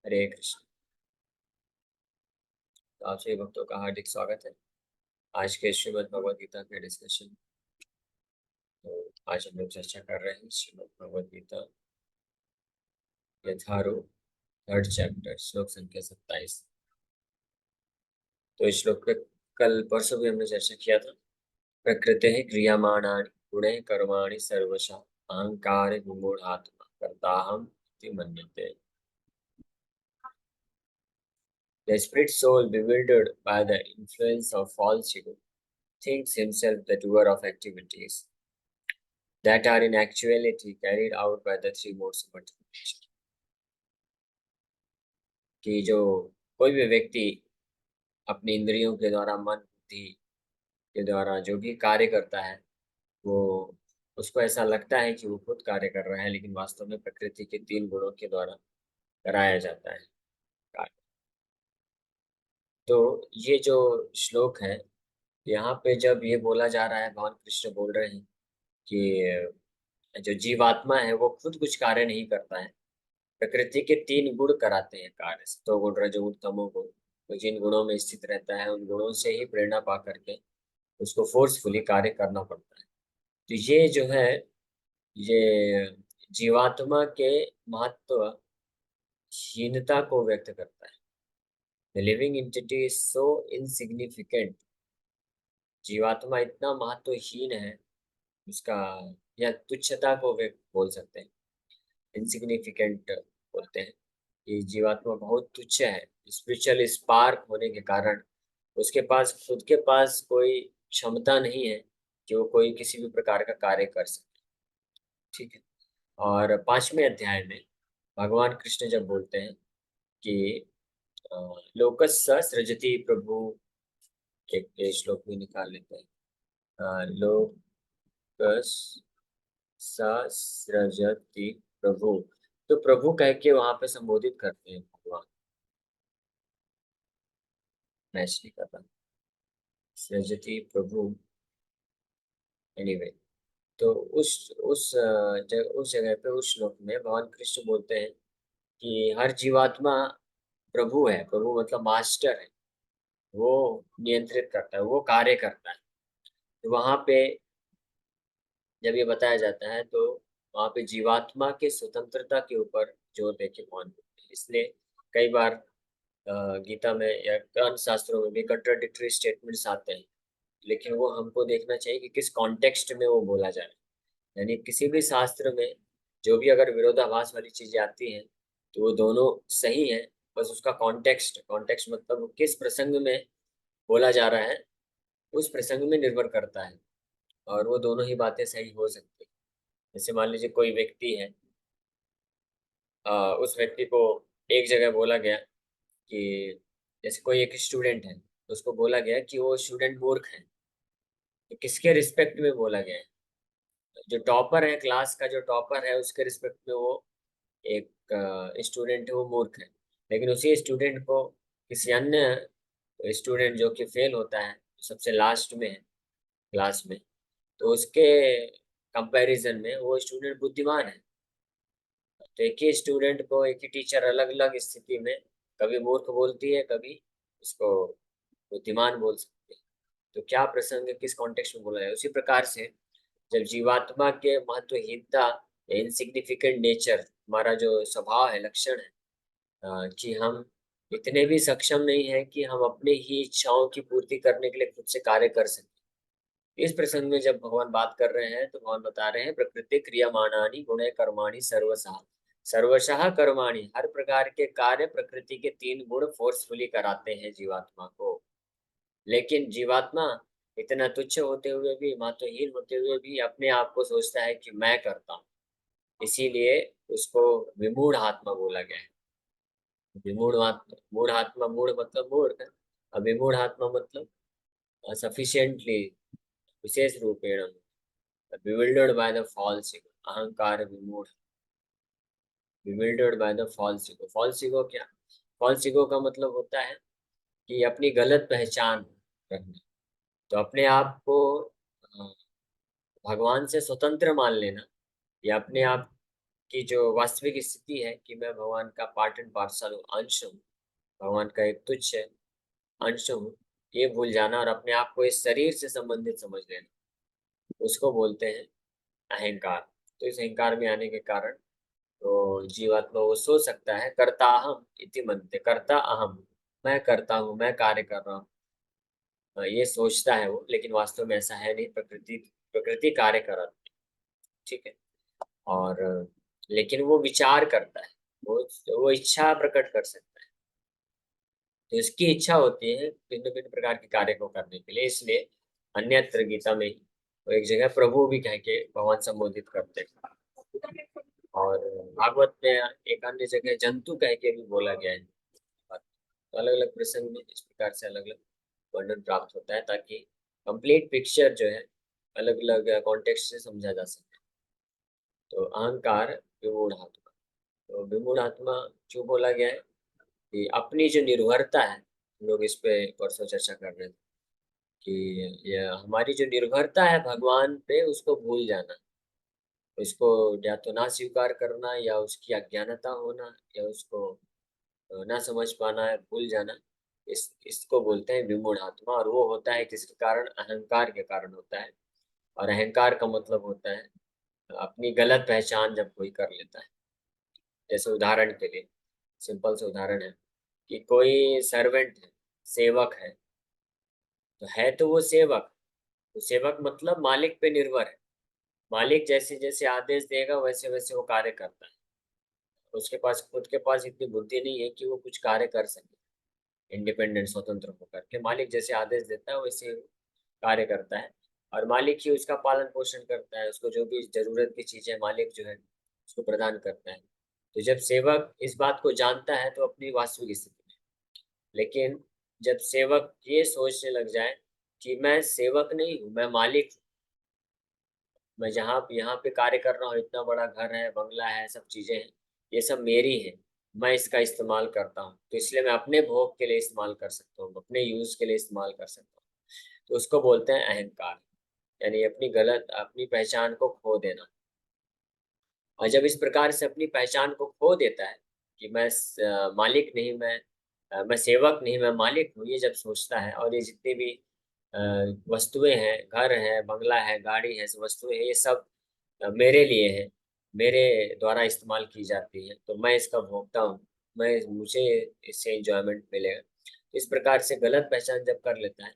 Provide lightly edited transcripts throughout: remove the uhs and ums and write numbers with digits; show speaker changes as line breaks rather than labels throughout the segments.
हरे कृष्ण। तो आप सभी भक्तों का हार्दिक स्वागत है आज के श्रीमद् भगवद गीता के डिस्कशन। तो आज हम लोग चर्चा कर रहे हैं श्रीमद् भगवद गीता यथारूप थर्ड चैप्टर श्लोक संख्या 27। तो इस श्लोक पे कल परसों भी हमने चर्चा किया था। प्रकृति क्रियमाणानि गुणे कर्माणि सर्वशः अहंकार विमूढ़ात्मा कर्ताहम् इति मन्यते। The spirit soul bewildered by the influence of false ego thinks himself the doer of activities that are in actuality carried out by the three modes of multiplication। कि जो कोई भी व्यक्ति अपनी इंद्रियों के द्वारा मन बुद्धि के द्वारा जो भी कार्य करता है वो उसको ऐसा लगता है कि वो खुद कार्य कर रहा है, लेकिन वास्तव में प्रकृति के तीन गुणों के द्वारा कराया जाता है कार्य। तो ये जो श्लोक है, यहाँ पे जब ये बोला जा रहा है, भगवान कृष्ण बोल रहे हैं कि जो जीवात्मा है वो खुद कुछ कार्य नहीं करता है, प्रकृति के तीन गुण कराते हैं कार्य। सतोगुण रजोगुण तमोगुण। तो जिन गुणों में स्थित रहता है उन गुणों से ही प्रेरणा पा करके उसको फोर्सफुली कार्य करना पड़ता है। तो ये जो है, ये जीवात्मा के महत्वहीनता को व्यक्त करता है। The living entity is so insignificant. जीवात्मा इतना महत्वहीन है उसका, या तुच्छता को व्यक्त बोल सकते हैं, इनसिग्निफिकेंट बोलते हैं कि जीवात्मा बहुत तुच्छ है। स्पिरिचुअल स्पार्क होने के कारण उसके पास खुद के पास कोई क्षमता नहीं है कि वो कोई किसी भी प्रकार का कार्य कर सके। ठीक है। और 5वें अध्याय में भगवान कृष्ण जब बोलते हैं कि लोकस स सृजति प्रभु, एक ये श्लोक भी निकाल लेते हैं। लोकस स सृजति प्रभु, तो प्रभु कह के वहां पे संबोधित करते हैं भगवान। मैच नहीं करता, सृजति प्रभु। एनीवे, तो उस जगह पे उस श्लोक में भगवान कृष्ण बोलते हैं कि हर जीवात्मा प्रभु है। प्रभु मतलब मास्टर है, वो नियंत्रित करता है, वो कार्य करता है। तो वहां पे जब ये बताया जाता है तो वहां पे जीवात्मा के स्वतंत्रता के ऊपर जोर देके भगवान बोलते हैं। इसलिए कई बार गीता में या अन्य शास्त्रों में भी कंट्राडिक्टरी स्टेटमेंट्स आते हैं, लेकिन वो हमको देखना चाहिए कि किस कॉन्टेक्स्ट में वो बोला जा रहा है। यानी किसी भी शास्त्र में जो भी अगर विरोधाभास वाली चीजें आती हैं तो वो दोनों सही है, बस उसका कॉन्टेक्स्ट कॉन्टेक्स्ट मतलब वो किस प्रसंग में बोला जा रहा है उस प्रसंग में निर्भर करता है। और वो दोनों ही बातें सही हो सकती है। जैसे मान लीजिए कोई व्यक्ति है, उस व्यक्ति को एक जगह बोला गया कि जैसे कोई एक स्टूडेंट है तो उसको बोला गया कि वो स्टूडेंट मूर्ख है। तो किसके रिस्पेक्ट में बोला गया है? जो टॉपर है, क्लास का जो टॉपर है उसके रिस्पेक्ट में वो एक स्टूडेंट है वो मूर्ख है। लेकिन उसी स्टूडेंट को किसी अन्य स्टूडेंट जो कि फेल होता है, सबसे लास्ट में है क्लास में, तो उसके कंपैरिजन में वो स्टूडेंट बुद्धिमान है। तो एक ही स्टूडेंट को एक ही टीचर अलग अलग स्थिति में कभी मूर्ख बोलती है, कभी उसको बुद्धिमान बोल सकती है। तो क्या प्रसंग किस कॉन्टेक्स्ट में बोला है, उसी प्रकार से जब जीवात्मा के महत्वहीनता, इनसिग्निफिकेंट नेचर, हमारा जो स्वभाव है, लक्षण है, कि हम इतने भी सक्षम नहीं है कि हम अपने ही इच्छाओं की पूर्ति करने के लिए खुद से कार्य कर सकें। इस प्रसंग में जब भगवान बात कर रहे हैं तो भगवान बता रहे हैं प्रकृति क्रियमाणानि गुणे कर्माणि सर्वशः। सर्वशः कर्माणि, हर प्रकार के कार्य प्रकृति के तीन गुण फोर्सफुली कराते हैं जीवात्मा को। लेकिन जीवात्मा इतना तुच्छ होते हुए भी, महत्वहीन होते हुए भी अपने आप को सोचता है कि मैं करता हूँ। इसीलिए उसको विमूढ़ आत्मा बोला गया है। विमूढ़ आत्मा, मूढ़ आत्मा, मूढ़ मतलब मूर्ख, और विमूढ़ आत्मा मतलब सफिशिएंटली, विशेष रूपेण bewildered by the false ego, अहंकार विमूढ़। bewildered by the false ego, false ego क्या? false ego का मतलब होता है कि अपनी गलत पहचान रखना। तो अपने आप को अ, भगवान से स्वतंत्र मान लेना, या अपने आप कि जो वास्तविक स्थिति है कि मैं भगवान का पार्ट एंड पार्सल हूँ, अंश हूँ, भगवान का एक तुच्छ अंश हूँ, ये भूल जाना और अपने आप को इस शरीर से संबंधित समझ लेना, उसको बोलते हैं अहंकार। तो इस अहंकार में आने के कारण तो जीवात्मा वो सोच सकता है कर्ता अहम इति मनते, कर्ता अहम, मैं करता हूँ, मैं कार्य कर रहा हूँ, ये सोचता है वो, लेकिन वास्तव में ऐसा है नहीं। प्रकृति प्रकृति कार्य कर रही है, ठीक है। और लेकिन वो विचार करता है, वो इच्छा प्रकट कर सकता है। तो इसकी इच्छा होती है भिन्न भिन्न प्रकार के कार्य को करने के लिए, इसलिए अन्यत्र गीता में वो एक जगह प्रभु भी कह के भगवान संबोधित करते हैं। और भागवत में एक अन्य जगह जंतु कह के भी बोला गया है। तो अलग अलग प्रसंग में इस प्रकार से अलग अलग वर्णन प्राप्त होता है, ताकि कंप्लीट पिक्चर जो है अलग अलग कॉन्टेक्स्ट से समझा जा सके। तो अहंकार विमूढ़ आत्मा, तो विमूढ़ आत्मा क्यों बोला गया है कि अपनी जो निर्भरता है, हम लोग इस पे परसों चर्चा कर रहे थे कि ये हमारी जो निर्भरता है भगवान पे, उसको भूल जाना, उसको या तो ना स्वीकार करना, या उसकी अज्ञानता होना, या उसको ना समझ पाना है, भूल जाना, इसको बोलते हैं विमूढ़ आत्मा। और वो होता है किसके कारण? अहंकार के कारण होता है। और अहंकार का मतलब होता है अपनी गलत पहचान जब कोई कर लेता है। जैसे उदाहरण के लिए, सिंपल से उदाहरण है कि कोई सर्वेंट है, सेवक है, तो है तो वो सेवक, तो सेवक मतलब मालिक पे निर्भर है। मालिक जैसे जैसे आदेश देगा वैसे वैसे वो कार्य करता है। उसके पास खुद के पास इतनी बुद्धि नहीं है कि वो कुछ कार्य कर सके इंडिपेंडेंट, स्वतंत्र होकर के। मालिक जैसे आदेश देता है वैसे कार्य करता है, और मालिक ही उसका पालन पोषण करता है, उसको जो भी जरूरत की चीजें मालिक जो है उसको प्रदान करता है। तो जब सेवक इस बात को जानता है तो अपनी वास्तविक स्थिति में, लेकिन जब सेवक ये सोचने लग जाए कि मैं सेवक नहीं हूँ, मैं मालिक हूँ, मैं जहाँ यहाँ पे कार्य कर रहा हूँ, इतना बड़ा घर है, बंगला है, सब चीजें हैं, ये सब मेरी है, मैं इसका इस्तेमाल करता हूँ, तो इसलिए मैं अपने भोग के लिए इस्तेमाल कर सकता हूँ, अपने यूज के लिए इस्तेमाल कर सकता हूँ। तो उसको बोलते हैं अहंकार, यानी अपनी पहचान को खो देना। और जब इस प्रकार से अपनी पहचान को खो देता है कि मैं मालिक नहीं, मैं सेवक नहीं, मैं मालिक हूँ, ये जब सोचता है, और ये जितनी भी अ, वस्तुएं हैं, घर है, बंगला है, गाड़ी है, सब वस्तुएं हैं, ये सब मेरे लिए है, मेरे द्वारा इस्तेमाल की जाती है, तो मैं इसका भोगता हूँ, मुझे इससे एंजॉयमेंट मिलेगा। इस प्रकार से गलत पहचान जब कर लेता है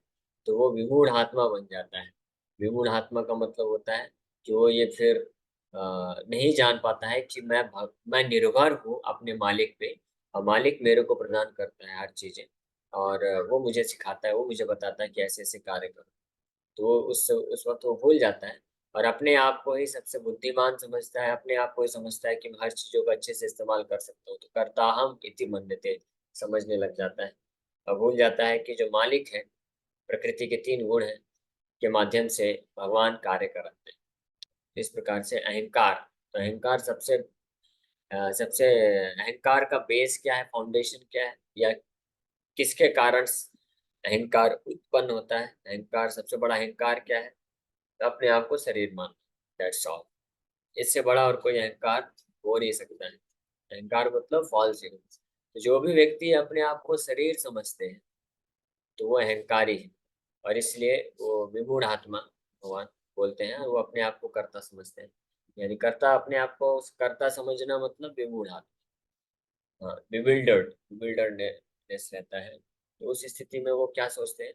तो वो विमूढ़ आत्मा बन जाता है। विमूढ़ आत्मा का मतलब होता है कि वो ये फिर नहीं जान पाता है कि मैं निर्भर हूँ अपने मालिक पे, और मालिक मेरे को प्रदान करता है हर चीजें, और वो मुझे सिखाता है, वो मुझे बताता है कि ऐसे ऐसे कार्य करो। तो वो उस वक्त वो भूल जाता है, और अपने आप को ही सबसे बुद्धिमान समझता है, अपने आप को ही समझता है कि मैं हर चीजों का अच्छे से इस्तेमाल कर सकता हूँ, तो करता हम इति मन्यते, समझने लग जाता है। और भूल जाता है कि जो मालिक है, प्रकृति के तीन गुण हैं के माध्यम से भगवान कार्य कराते हैं। इस प्रकार से अहंकार, तो अहंकार सबसे अहंकार का बेस क्या है, फाउंडेशन क्या है, या किसके कारण अहंकार उत्पन्न होता है? अहंकार, सबसे बड़ा अहंकार क्या है? तो अपने आप को शरीर मानना, दैट्स ऑल। इससे बड़ा और कोई अहंकार हो नहीं सकता है। अहंकार मतलब फॉल्स ईगो। तो जो भी व्यक्ति अपने आप को शरीर समझते हैं तो वो अहंकारी है, और इसलिए वो विमूढ़ आत्मा भगवान बोलते हैं, वो अपने आप को कर्ता समझते हैं। यानी कर्ता, अपने आप को कर्ता समझना मतलब विमूढ़ आत्मा, हाँ, बिविल्डर्डनेस रहता है। तो उस स्थिति में वो क्या सोचते हैं,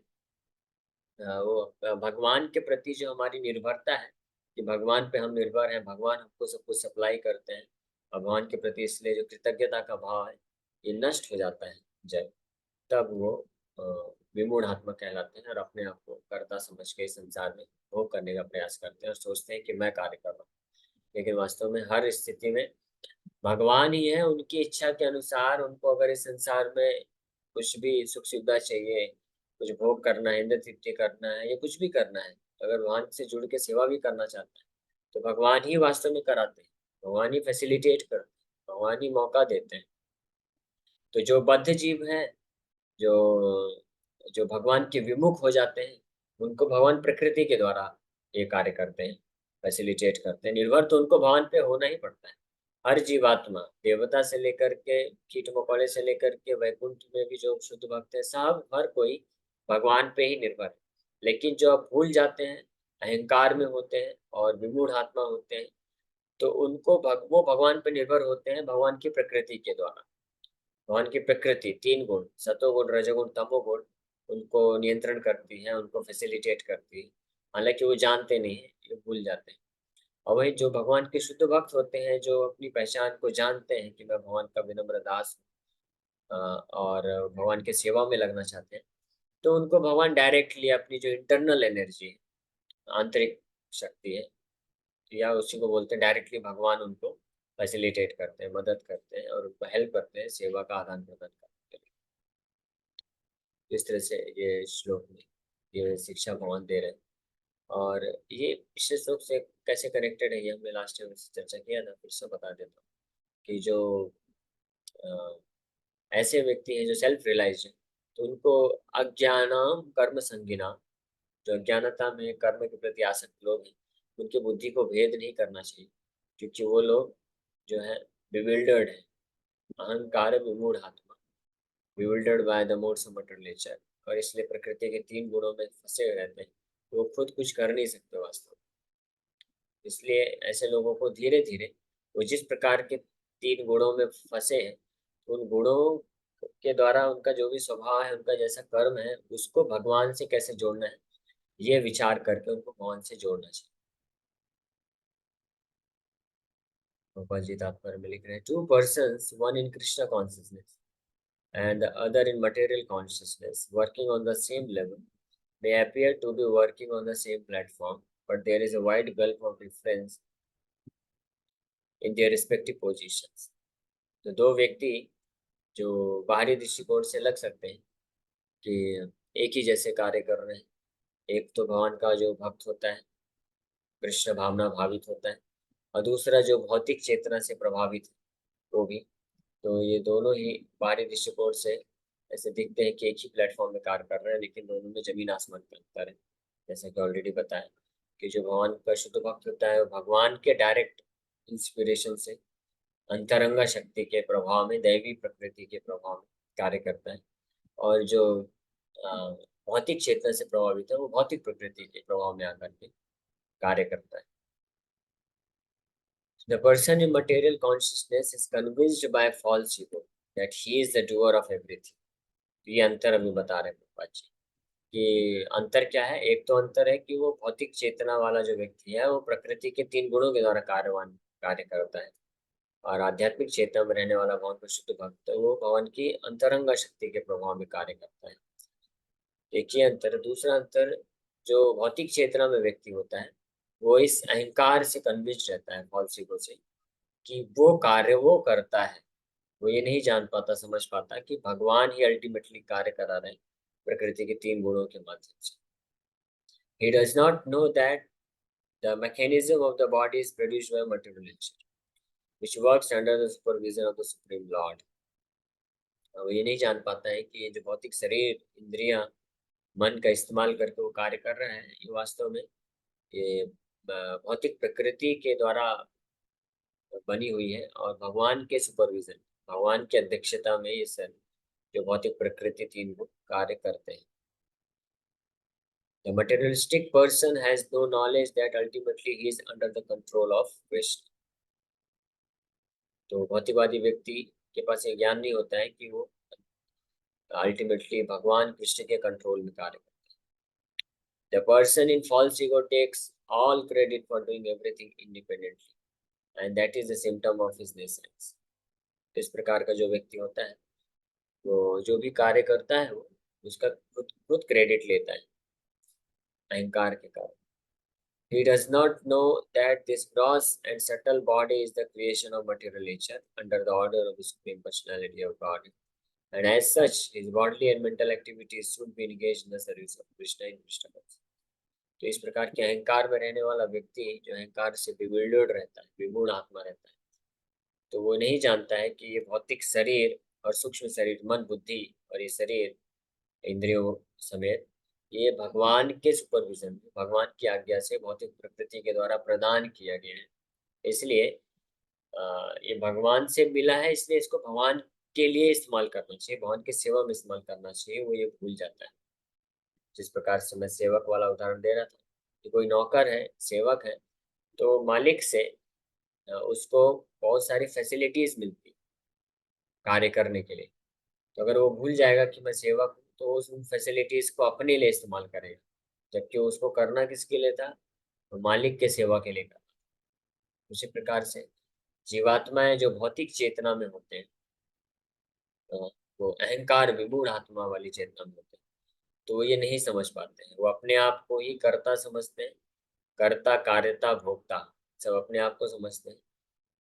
वो भगवान के प्रति जो हमारी निर्भरता है कि भगवान पे हम निर्भर हैं, भगवान हमको सब कुछ सप्लाई करते हैं, भगवान के प्रति इसलिए जो कृतज्ञता का भाव है ये नष्ट हो जाता है जब, तब वो अ, विमूढ़ आत्मा कहलाते हैं, और अपने आप को कर्ता समझ के इस संसार में भोग करने का प्रयास करते हैं, और सोचते हैं कि मैं कार्य कर रहा हूँ। लेकिन वास्तव में हर स्थिति में भगवान ही है, उनकी इच्छा के अनुसार उनको अगर इस संसार में कुछ भी सुख सुविधा चाहिए, कुछ भोग करना है, इंद्र तृप्ति करना है, या कुछ भी करना है, अगर भगवान से जुड़ के सेवा भी करना चाहता है तो भगवान ही वास्तव में कराते हैं, भगवान ही फैसिलिटेट करते हैं, भगवान ही मौका देते हैं। तो जो बद्ध जीव हैं, जो जो भगवान के विमुख हो जाते हैं, उनको भगवान प्रकृति के द्वारा ये कार्य करते हैं, फैसिलिटेट करते हैं। निर्भर तो उनको भगवान पे होना ही पड़ता है। हर जीवात्मा, देवता से लेकर के कीट मकोड़े से लेकर के वैकुंठ में भी जो शुद्ध भक्त है, सब हर कोई भगवान पे ही निर्भर है। लेकिन जो अब भूल जाते हैं, अहंकार में होते हैं और विमूढ़ आत्मा होते हैं, तो उनको वो भगवान पे निर्भर होते हैं भगवान की प्रकृति के द्वारा। भगवान की प्रकृति तीन गुण, सतोगुण रजोगुण तमोगुण, उनको नियंत्रण करती है, उनको फैसिलिटेट करती है। हालांकि वो जानते नहीं है, ये भूल जाते हैं। और वही जो भगवान के शुद्ध भक्त होते हैं, जो अपनी पहचान को जानते हैं कि मैं भगवान का विनम्र दास हूँ, और भगवान के सेवा में लगना चाहते हैं, तो उनको भगवान डायरेक्टली अपनी जो इंटरनल एनर्जी है, आंतरिक शक्ति है, या उसी को बोलते हैं डायरेक्टली भगवान उनको फैसिलिटेट करते हैं, मदद करते हैं और उनको हेल्प करते हैं सेवा का आदान प्रदान करने के लिए। इस तरह से ये श्लोक में ये शिक्षा भगवान दे रहे हैं। और ये विशेष रूप से कैसे कनेक्टेड है, ये हमने लास्ट टाइम चर्चा किया था, फिर से बता देता हूँ कि जो अ, ऐसे व्यक्ति हैं जो सेल्फ रियलाइज है, तो उनको अज्ञानम कर्म संगिना, जो अज्ञानता में कर्म के प्रति आसक्त लोग हैं, उनकी बुद्धि को भेद नहीं करना चाहिए, क्योंकि वो लोग जो है बिविल्डर्ड है, अहंकार विमूढ़ आत्मा, bewildered by the modes of material nature, और इसलिए प्रकृति के तीन गुणों में फंसे रहते हैं। वो खुद कुछ कर नहीं सकते वास्तव में। इसलिए ऐसे लोगों को धीरे धीरे वो जिस प्रकार के तीन गुणों में फंसे हैं, उन गुणों के द्वारा उनका जो भी स्वभाव है, उनका जैसा कर्म है, उसको भगवान से कैसे जोड़ना है, ये विचार करके उनको भगवान से जोड़ना चाहिए। गोपाल जी तात्पर्य में लिख रहे हैं, to persons, one in Krishna consciousness and the other in material consciousness, working on the same level, may appear to be working on the same platform, but there is a wide gulf of difference in their respective positions. तो दो व्यक्ति जो बाहरी दृष्टिकोण से लग सकते हैं कि एक ही जैसे कार्य कर रहे हैं, एक तो भगवान का जो भक्त होता है, कृष्ण भावना भावित होता है, और दूसरा जो भौतिक चेतना से प्रभावित है, वो भी। तो ये दोनों ही बाहरी दृष्टिकोण से ऐसे दिखते हैं कि एक ही प्लेटफॉर्म में कार्य कर रहे हैं, लेकिन दोनों में जमीन आसमान का अंतर है। जैसा कि ऑलरेडी बताया कि जो भगवान का शुद्ध भक्त होता है, वो भगवान के डायरेक्ट इंस्पिरेशन से, अंतरंगा शक्ति के प्रभाव में, दैवी प्रकृति के प्रभाव में कार्य करता है। और जो भौतिक चेतना से प्रभावित है, वो भौतिक प्रकृति के प्रभाव में आकर के कार्य करता है। The person in material consciousness is convinced by false ego that he is the doer of everything. ये अंतर अभी बता रहे हैं प्रभुपाद जी कि अंतर क्या है। एक तो अंतर है कि वो भौतिक चेतना वाला जो व्यक्ति है, वो प्रकृति के तीन गुणों के द्वारा कार्य करता है, और आध्यात्मिक चेतना में रहने वाला भगवान का शुद्ध भक्त, वो भगवान की अंतरंगा शक्ति के प्रभाव में कार्य करता है। एक ही अंतर है। दूसरा अंतर, जो भौतिक चेतना में व्यक्ति होता है, वो इस अहंकार से कन्विंस्ड रहता है, फॉल्स ईगो से, कि वो कार्य वो करता है। वो ये नहीं जान पाता, समझ पाता कि भगवान ही अल्टीमेटली कार्य करा रहे हैं प्रकृति के तीन गुणों के माध्यम से। He does not know that the mechanism of the body is produced by material nature, which works under the supervision of the Supreme Lord. वो ये नहीं जान पाता है कि ये जो भौतिक शरीर, इंद्रियां, मन का इस्तेमाल करके वो कार्य कर रहे हैं, ये वास्तव में ये भौतिक प्रकृति के द्वारा बनी हुई है, और भगवान के सुपरविजन, भगवान की अध्यक्षता में ये सब जो भौतिक प्रकृति तीन गुण कार्य करते हैं। The materialistic person has no knowledge that ultimately he is under the control of Krishna. तो भौतिकवादी व्यक्ति के पास ये ज्ञान नहीं होता है कि वो अल्टीमेटली भगवान कृष्ण के कंट्रोल में कार्य करता है। The person in false ego takes all credit for doing everything independently, and that is a symptom of his naissance. इस प्रकार का जो व्यक्ति होता है, वो जो भी कार्य करता है, वो उसका खुद खुद क्रेडिट लेता है अहंकार के कारण। He does not know that this gross and subtle body is the creation of material nature under the order of the Supreme Personality of God. And as such, his bodily and mental activities should be engaged in the service of Krishna in Krishna consciousness. तो इस प्रकार के अहंकार में रहने वाला व्यक्ति, जो अहंकार से बिविल्डर्ड रहता है, विमूढ़ आत्मा रहता है, तो वो नहीं जानता है कि ये भौतिक शरीर और सूक्ष्म शरीर, मन बुद्धि और ये शरीर इंद्रियों समेत, ये भगवान के सुपरविजन में, भगवान की आज्ञा से भौतिक प्रकृति के द्वारा प्रदान किया गया है। इसलिए ये भगवान से मिला है, इसलिए इसको भगवान के लिए इस्तेमाल करना चाहिए, भगवान की सेवा में इस्तेमाल करना चाहिए, वो ये भूल जाता है। जिस प्रकार से मैं सेवक वाला उदाहरण दे रहा था कि कोई नौकर है, सेवक है, तो मालिक से उसको बहुत सारी फैसिलिटीज मिलती कार्य करने के लिए। तो अगर वो भूल जाएगा कि मैं सेवक हूँ, तो उस उन फैसिलिटीज को अपने लिए इस्तेमाल करेगा, जबकि उसको करना किसके लिए था? तो मालिक के सेवा के लिए करना। उसी प्रकार से जीवात्माएं जो भौतिक चेतना में होते हैं, अ, वो अहंकार विमूढ़ आत्मा वाली चेतना में होते हैं, तो वो ये नहीं समझ पाते हैं। वो अपने आप को ही कर्ता समझते हैं, कर्ता कार्यता भोक्ता सब अपने आप को समझते हैं,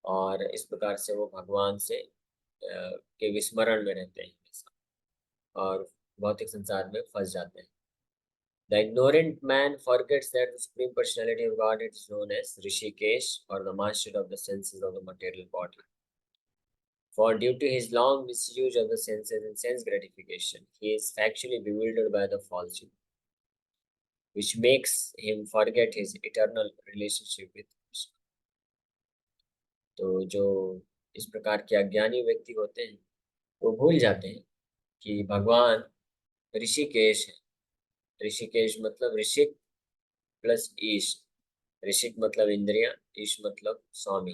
और इस प्रकार से वो भगवान से के विस्मरण में रहते हैं हमेशा, और भौतिक संसार में फंस जाते हैं। The ignorant man forgets that the supreme personality of God is known as Rishikesh, or the master of the senses of the material body. For due to his long misuse of the senses and sense gratification, he is factually bewildered by the falsehood, which makes him forget his eternal relationship with Krishna. तो जो इस प्रकार के अज्ञानी व्यक्ति होते हैं, वो भूल जाते हैं कि भगवान ऋषिकेश है। ऋषिकेश मतलब ऋषिक प्लस ईश। ऋषिक मतलब इंद्रिया, ईश मतलब स्वामी।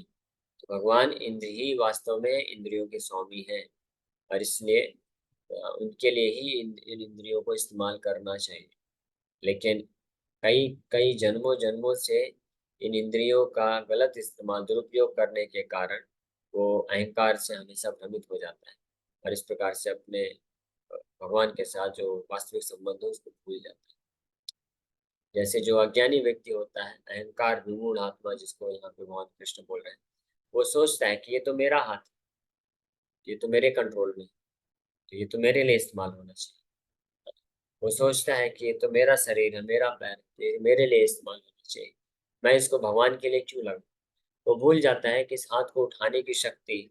तो भगवान इंद्र ही वास्तव में इंद्रियों के स्वामी हैं, और इसलिए उनके लिए ही इन इंद्रियों को इस्तेमाल करना चाहिए। लेकिन कई कई जन्मों जन्मों से इन इंद्रियों का गलत इस्तेमाल, दुरुपयोग करने के कारण वो अहंकार से हमेशा भ्रमित हो जाता है, और इस प्रकार से अपने भगवान के साथ जो वास्तविक संबंध है उसको भूल जाता है। जैसे जो अज्ञानी व्यक्ति होता है, अहंकार विमूढ़ आत्मा, जिसको यहाँ पे भगवान कृष्ण बोल रहे हैं, वो सोचता है कि ये तो मेरा हाथ है, ये तो मेरे कंट्रोल में है, तो ये तो मेरे लिए इस्तेमाल होना चाहिए। वो सोचता है कि ये तो मेरा शरीर है, मेरा पैर है, ये मेरे लिए इस्तेमाल होना चाहिए, मैं इसको भगवान के लिए क्यों लगाऊं? वो भूल जाता है कि इस हाथ को उठाने की शक्ति,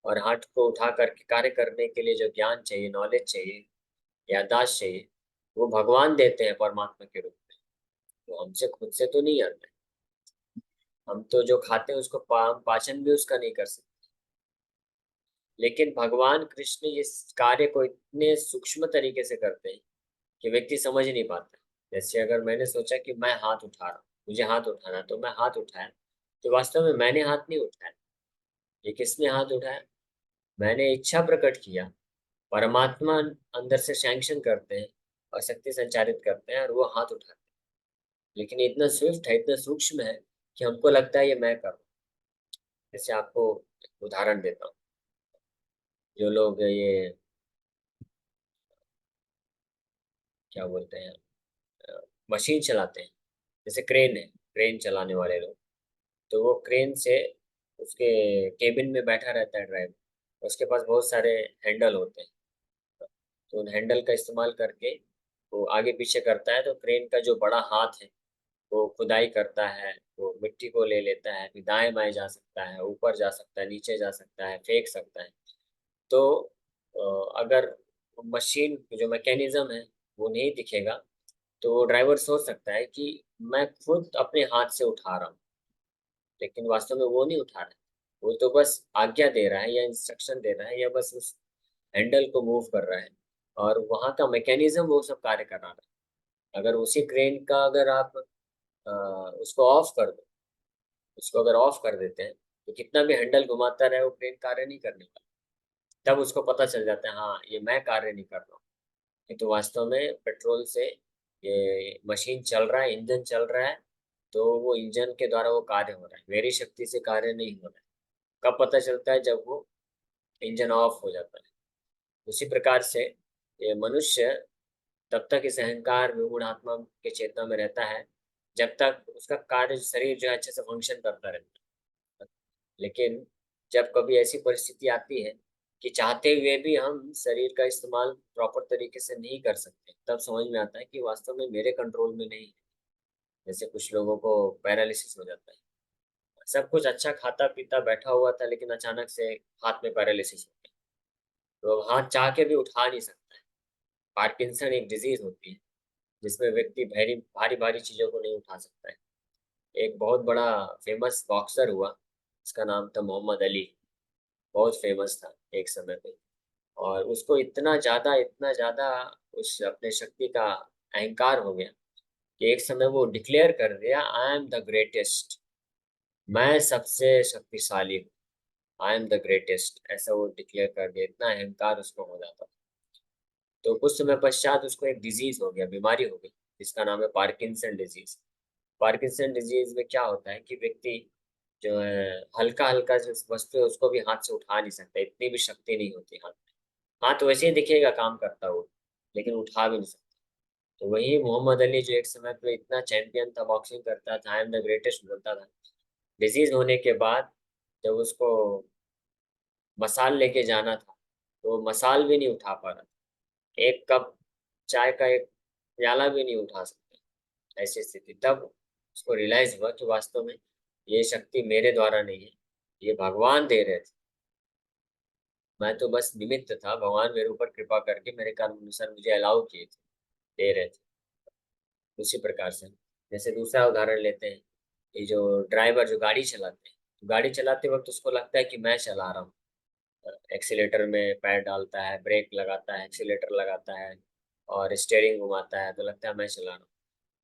और हाथ को उठा करके कार्य करने के लिए जो ज्ञान चाहिए, नॉलेज चाहिए, याददाश्त चाहिए, वो भगवान देते हैं परमात्मा के रूप में। तो हमसे खुद से तो नहीं आता है। हम तो जो खाते हैं उसको पाचन भी उसका नहीं कर सकते। लेकिन भगवान कृष्ण इस कार्य को इतने सूक्ष्म तरीके से करते हैं कि व्यक्ति समझ नहीं पाता। जैसे अगर मैंने सोचा कि मैं हाथ उठा रहा हूँ, मुझे हाथ उठाना, तो मैं हाथ उठाया, तो वास्तव में मैंने हाथ नहीं उठाया। ये किसने हाथ उठाया? मैंने इच्छा प्रकट किया, परमात्मा अंदर से सैंक्शन करते हैं और शक्ति संचारित करते हैं, और वो हाथ उठाते हैं। लेकिन ये इतना स्विफ्ट है, इतना सूक्ष्म है कि हमको लगता है ये मैं कर रहा हूँ। जैसे आपको एक उदाहरण देता हूँ। जो लोग ये क्या बोलते हैं, मशीन चलाते हैं, जैसे क्रेन है, क्रेन चलाने वाले लोग, तो वो क्रेन से उसके केबिन में बैठा रहता है ड्राइवर, उसके पास बहुत सारे हैंडल होते हैं। तो उन हैंडल का इस्तेमाल करके वो आगे पीछे करता है, तो क्रेन का जो बड़ा हाथ है वो खुदाई करता है, वो मिट्टी को ले लेता है, फिर दाएं बाएं जा सकता है, ऊपर जा सकता है, नीचे जा सकता है, फेंक सकता है। तो अगर मशीन जो मैकेनिज्म है वो नहीं दिखेगा, तो वो ड्राइवर सोच सकता है कि मैं खुद अपने हाथ से उठा रहा हूँ, लेकिन वास्तव में वो नहीं उठा रहा है। वो तो बस आज्ञा दे रहा है या इंस्ट्रक्शन दे रहा है, या बस उस हैंडल को मूव कर रहा है, और वहाँ का मैकेनिज्म वो सब कार्य कर रहा है। अगर उसी क्रेन का अगर आप उसको ऑफ कर दो, उसको अगर ऑफ कर देते हैं, तो कितना भी हैंडल घुमाता रहे वो क्रेन कार्य नहीं करने वाला। तब उसको पता चल जाता है, हाँ ये मैं कार्य नहीं कर रहा हूँ, ये तो वास्तव में पेट्रोल से ये मशीन चल रहा है, इंजन चल रहा है, तो वो इंजन के द्वारा वो कार्य हो रहा है, मेरी शक्ति से कार्य नहीं हो रहा है। कब पता चलता है? जब वो इंजन ऑफ हो जाता है। उसी प्रकार से ये मनुष्य तब तक इस अहंकार विगुण आत्मा के चेतना में रहता है, जब तक उसका कार्य शरीर जो है अच्छे से फंक्शन करता रहता है। लेकिन जब कभी ऐसी परिस्थिति आती है कि चाहते हुए भी हम शरीर का इस्तेमाल प्रॉपर तरीके से नहीं कर सकते, तब समझ में आता है कि वास्तव में मेरे कंट्रोल में नहीं है। जैसे कुछ लोगों को पैरालिसिस हो जाता है, सब कुछ अच्छा खाता पीता बैठा हुआ था, लेकिन अचानक से हाथ में पैरालिसिस हो गया, तो हाथ चाह के भी उठा नहीं सकता है। पार्किंसन एक डिजीज होती है जिसमें व्यक्ति भारी भारी भारी चीजों को नहीं उठा सकता है। एक बहुत बड़ा फेमस बॉक्सर हुआ, उसका नाम था मोहम्मद अली। बहुत फेमस था एक समय पे। और उसको इतना ज़्यादा उस अपने शक्ति का अहंकार हो गया कि एक समय वो डिक्लेयर कर दिया, आई एम द ग्रेटेस्ट। मैं सबसे शक्तिशाली हूँ। आई एम द ग्रेटेस्ट, ऐसा वो डिक्लेयर कर दिया। इतना अहंकार उसको हो जाता। तो कुछ समय पश्चात उसको एक डिजीज हो गया, बीमारी हो गई, जिसका नाम है पार्किंसन डिजीज। पार्किंसन डिजीज में क्या होता है कि व्यक्ति जो है हल्का हल्का जो वस्तु है उसको भी हाथ से उठा नहीं सकता, इतनी भी शक्ति नहीं होती हाथ में। हाथ वैसे ही दिखेगा काम करता हुआ, लेकिन उठा भी नहीं सकता। तो वही मोहम्मद अली जो एक समय पे इतना चैंपियन था, बॉक्सिंग करता था, आई एम द ग्रेटेस्ट बोलता था, डिजीज होने के बाद जब उसको मसाल लेके जाना था तो वो मसाल भी नहीं उठा पा रहा था। एक कप चाय का एक प्याला भी नहीं उठा सकता। ऐसी स्थिति, तब उसको रियलाइज हुआ कि वास्तव में ये शक्ति मेरे द्वारा नहीं है, ये भगवान दे रहे थे। मैं तो बस निमित्त था, भगवान मेरे ऊपर कृपा करके मेरे कर्म अनुसार मुझे अलाउ किए थे, दे रहे थे। उसी प्रकार से जैसे दूसरा उदाहरण लेते हैं, ये जो ड्राइवर जो गाड़ी चलाते हैं, तो गाड़ी चलाते वक्त उसको लगता है कि मैं चला रहा हूँ। एक्सीलेटर में पैर डालता है, ब्रेक लगाता है, एक्सीलेटर लगाता है और स्टेयरिंग घुमाता है, तो लगता है मैं चला रहा हूँ।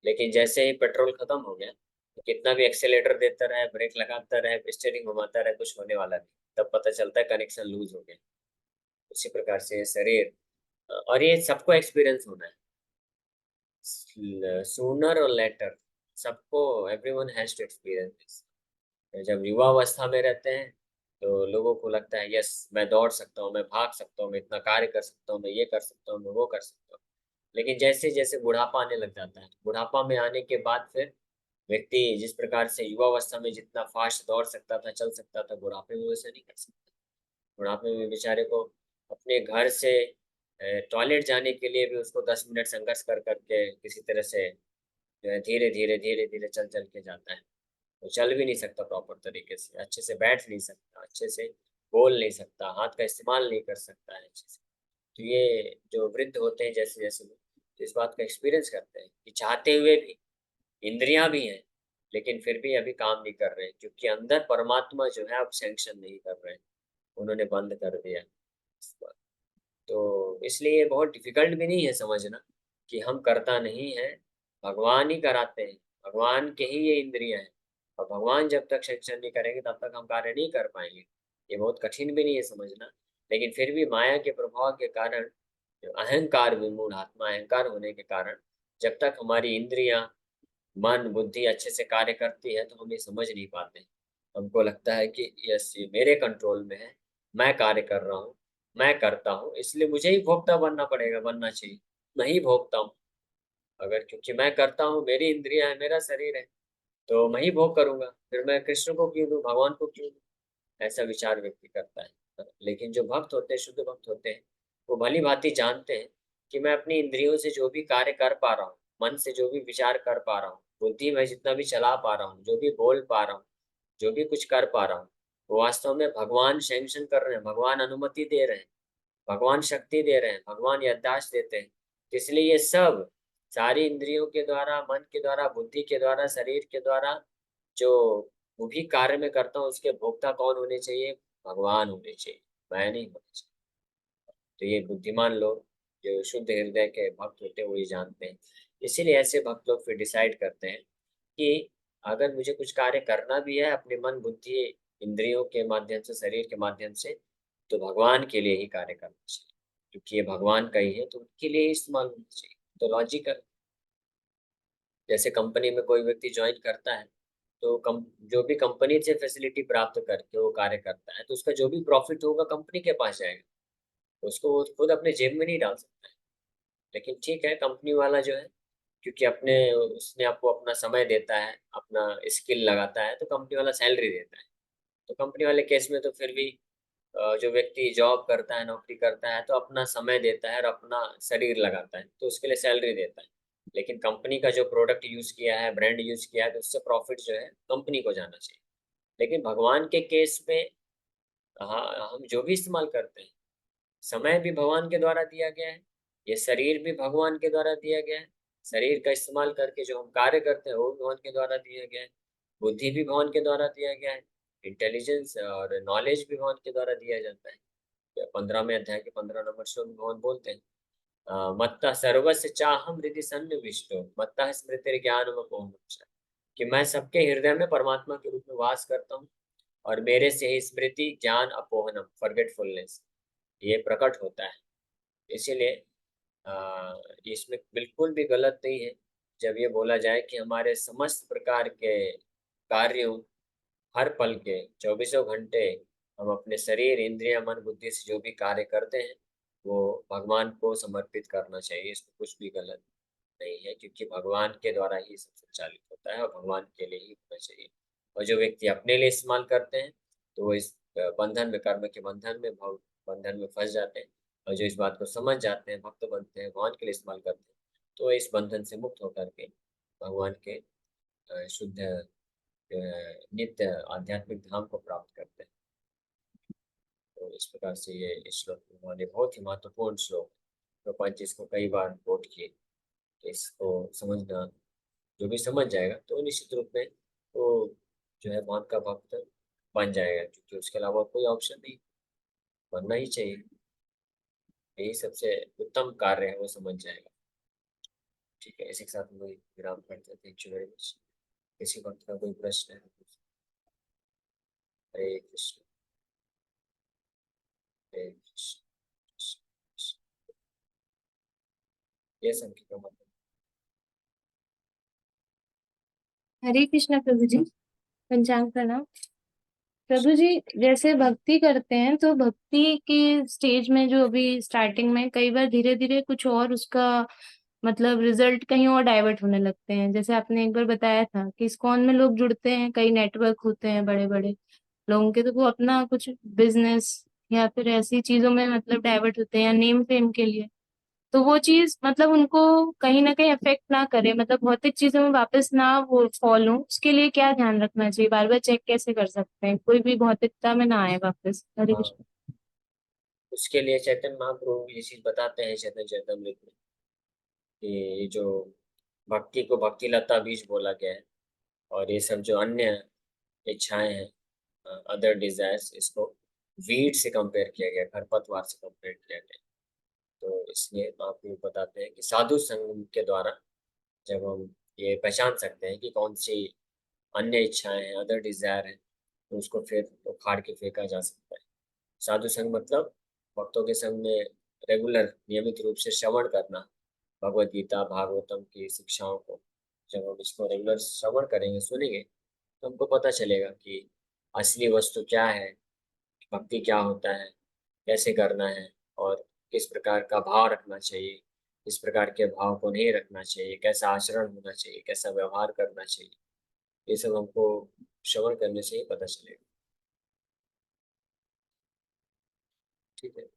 लेकिन जैसे ही पेट्रोल खत्म हो गया, तो कितना भी एक्सेलेटर देता रहे, ब्रेक लगाता रहे, स्टीयरिंग घुमाता रहे, कुछ होने वाला नहीं। तब पता चलता है कनेक्शन लूज हो गया। उसी प्रकार से शरीर, और ये सबको एक्सपीरियंस होना है, सूनर और लेटर, सबको, everyone has to experience this. जब युवावस्था में रहते हैं तो लोगों को लगता है यस, मैं दौड़ सकता हूँ, मैं भाग सकता हूँ, मैं इतना कार्य कर सकता हूँ, मैं ये कर सकता हूँ, मैं वो कर सकता हूँ। लेकिन जैसे जैसे बुढ़ापा आने लग जाता है, बुढ़ापा में आने के बाद फिर व्यक्ति जिस प्रकार से युवावस्था में जितना फास्ट दौड़ सकता था, चल सकता था, बुढ़ापे में वैसे नहीं कर सकता। बुढ़ापे में बेचारे को अपने घर से टॉयलेट जाने के लिए भी उसको 10 मिनट संघर्ष कर करके किसी तरह से जो है धीरे धीरे चल चल के जाता है। वो चल भी नहीं सकता प्रॉपर तरीके से, अच्छे से बैठ नहीं सकता, अच्छे से बोल नहीं सकता, हाथ का इस्तेमाल नहीं कर सकता है अच्छे से। तो ये जो वृद्ध होते हैं जैसे जैसे लोग, तो इस बात का एक्सपीरियंस करते हैं कि चाहते हुए भी, इंद्रियां भी हैं, लेकिन फिर भी अभी काम नहीं कर रहे हैं, क्योंकि अंदर परमात्मा जो है अब सैंक्शन नहीं कर रहे हैं, उन्होंने बंद कर दिया इस बात। तो इसलिए ये बहुत डिफिकल्ट भी नहीं है समझना कि हम करता नहीं है, भगवान ही कराते हैं। भगवान के ही ये इंद्रियां हैं, और भगवान जब तक सैंक्शन नहीं करेंगे तब तक हम कार्य नहीं कर पाएंगे। ये बहुत कठिन भी नहीं है समझना। लेकिन फिर भी माया के प्रभाव के कारण, जो अहंकार, विमूढ़ आत्मा अहंकार होने के कारण, जब तक हमारी इंद्रियां, मन बुद्धि अच्छे से कार्य करती है तो हम ये समझ नहीं पाते। हमको लगता है कि यस, ये मेरे कंट्रोल में है, मैं कार्य कर रहा हूँ, मैं करता हूँ, इसलिए मुझे ही भोक्ता बनना पड़ेगा, बनना चाहिए। मैं ही भोगता हूँ। अगर क्योंकि मैं करता हूँ, मेरी इंद्रियां है, मेरा शरीर है, तो मैं ही भोग करूंगा, फिर मैं कृष्ण को क्यों दूं, भगवान को क्यों दूं? ऐसा विचार व्यक्ति करता है। लेकिन जो भक्त होते हैं, शुद्ध भक्त होते हैं, वो भली भांति जानते हैं कि मैं अपनी इंद्रियों से जो भी कार्य कर पा रहा हूँ, मन से जो भी विचार कर पा रहा हूँ, बुद्धि में जितना भी चला पा रहा हूँ, जो भी बोल पा रहा हूँ, जो भी कुछ कर पा रहा हूँ, वो वास्तव में भगवान सैंक्शन कर रहे हैं, भगवान अनुमति दे रहे हैं, भगवान शक्ति दे रहे हैं, भगवान याददाश्त देते हैं। तो इसलिए ये सब सारी इंद्रियों के द्वारा, मन के द्वारा, बुद्धि के द्वारा, शरीर के द्वारा जो वो भी कार्य में करता हूँ, उसके भोक्ता कौन होने चाहिए? भगवान होने चाहिए, मैं नहीं होना चाहिए। तो ये बुद्धिमान लोग, जो शुद्ध हृदय के भक्त होते हैं, वही जानते हैं। इसीलिए ऐसे भक्त लोग फिर डिसाइड करते हैं कि अगर मुझे कुछ कार्य करना भी है अपने मन बुद्धि इंद्रियों के माध्यम से, शरीर के माध्यम से, तो भगवान के लिए ही कार्य करना चाहिए, क्योंकि ये भगवान का ही है, तो उनके लिए ही इस्तेमाल होना चाहिए। तो लॉजिकल, जैसे कंपनी में कोई व्यक्ति ज्वाइन करता है, तो जो भी कंपनी से फैसिलिटी प्राप्त करके वो कार्य करता है, तो उसका जो भी प्रॉफिट होगा कंपनी के पास जाएगा, उसको वो खुद अपने जेब में नहीं डाल सकता है। लेकिन ठीक है, कंपनी वाला जो है, क्योंकि अपने उसने आपको अपना समय देता है, अपना स्किल लगाता है, तो कंपनी वाला सैलरी देता है। तो कंपनी वाले केस में तो फिर भी जो व्यक्ति जॉब करता है, नौकरी करता है, तो अपना समय देता है और अपना शरीर लगाता है, तो उसके लिए सैलरी देता है। लेकिन कंपनी का जो प्रोडक्ट यूज किया है, ब्रांड यूज किया है, तो उससे प्रॉफिट जो है कंपनी को जाना चाहिए। लेकिन भगवान के केस में, हाँ, हम जो भी इस्तेमाल करते हैं, समय भी भगवान के द्वारा दिया गया है, ये शरीर भी भगवान के द्वारा दिया गया है, शरीर का इस्तेमाल करके जो हम कार्य करते हैं वो भी भगवान के द्वारा दिया गया है, बुद्धि भी भगवान के द्वारा दिया गया है, इंटेलिजेंस और नॉलेज भी भगवान के द्वारा दिया जाता है। 15वें अध्याय के 15 नंबर श्लोक में भगवान बोलते हैं, मत्ता सर्वस्य चाहम हृदि सन्निविष्टो मत्ता स्मृति ज्ञानमपोहम, कि मैं सबके हृदय में परमात्मा के रूप में वास करता हूँ और मेरे से ही स्मृति ज्ञान अपोहनम फॉरगेटफुलनेस ये प्रकट होता है। इसीलिए इसमें बिल्कुल भी गलत नहीं है जब ये बोला जाए कि हमारे समस्त प्रकार के कार्यों, हर पल के 24 घंटे हम अपने शरीर, इंद्रिय, मन, बुद्धि से जो भी कार्य करते हैं वो भगवान को समर्पित करना चाहिए। इसमें कुछ भी गलत नहीं है, क्योंकि भगवान के द्वारा ही सब संचालित होता है और भगवान के लिए ही होना चाहिए। और जो व्यक्ति अपने लिए इस्तेमाल करते हैं तो वो इस बंधन में, कर्म के बंधन में, भव बंधन में फंस जाते हैं। और जो इस बात को समझ जाते हैं, भक्त बनते हैं, भगवान के लिए इस्तेमाल करते हैं, तो इस बंधन से मुक्त होकर के भगवान के शुद्ध नित्य आध्यात्मिक धाम को प्राप्त करते हैं। तो इस प्रकार से ये श्लोक हमारे बहुत ही महत्वपूर्ण श्लोक, प्रपंच इसको कई बार कोट किए। इसको समझना, जो भी समझ जाएगा तो निश्चित रूप में वो जो है भगवान का भक्त बन जाएगा, क्योंकि उसके अलावा कोई ऑप्शन नहीं, बनना ही चाहिए। यही सबसे उत्तम कार्य है, वो समझ जाएगा। ठीक है, इसी के साथ हम लोग विराम करते हैं। Thank you very much. किसी भक्त का कोई प्रश्न है? हरे कृष्ण, हरे कृष्ण, कृष्ण कृष्ण। ये संख्या का मतलब।
हरे कृष्णा प्रभु जी। पंचांग प्रणाम। प्रभु जी, जैसे भक्ति करते हैं तो भक्ति के स्टेज में जो अभी स्टार्टिंग में कई बार धीरे धीरे कुछ और उसका मतलब रिजल्ट कहीं और डाइवर्ट होने लगते हैं। जैसे आपने एक बार बताया था कि इस्कॉन में लोग जुड़ते हैं, कई नेटवर्क होते हैं बड़े बड़े लोगों के, तो वो अपना कुछ बिजनेस या फिर ऐसी चीजों में मतलब डाइवर्ट होते हैं या नेम फेम के लिए। तो वो चीज मतलब उनको कहीं ना कहीं अफेक्ट ना करे, मतलब भौतिक चीजों में वापस ना वो फॉल हो, उसके लिए क्या ध्यान रखना चाहिए? बार बार चेक कैसे कर सकते हैं कोई भी भौतिकता में ना आए वापस? हरे
हाँ,
कृष्ण।
उसके लिए चैतन्य महाप्रभु ये चीज बताते हैं चैतन्य चैतन्यमृत में, कि ये जो भक्ति को भक्ति लता बीज बोला गया है, और ये सब जो अन्य इच्छाएं हैं, अदर डिजायर्स, इसको वीड से कंपेयर किया गया, खरपतवार से कंपेयर किया गया। तो इसलिए आप ये बताते हैं कि साधु संग के द्वारा जब हम ये पहचान सकते हैं कि कौन सी अन्य इच्छाएं हैं, अदर डिजायर है, तो उसको फिर उखाड़ के फेंका जा सकता है। साधु संग मतलब भक्तों के संग में रेगुलर नियमित रूप से श्रवण करना, भगवत गीता भागवतम की शिक्षाओं को। जब हम इसको रेगुलर श्रवण करेंगे, सुनेंगे, तो हमको पता चलेगा कि असली वस्तु क्या है, भक्ति क्या होता है, कैसे करना है, और किस प्रकार का भाव रखना चाहिए, किस प्रकार के भाव को नहीं रखना चाहिए, कैसा आचरण होना चाहिए, कैसा व्यवहार करना चाहिए। ये सब हमको श्रवण करने से ही पता चलेगा। ठीक है।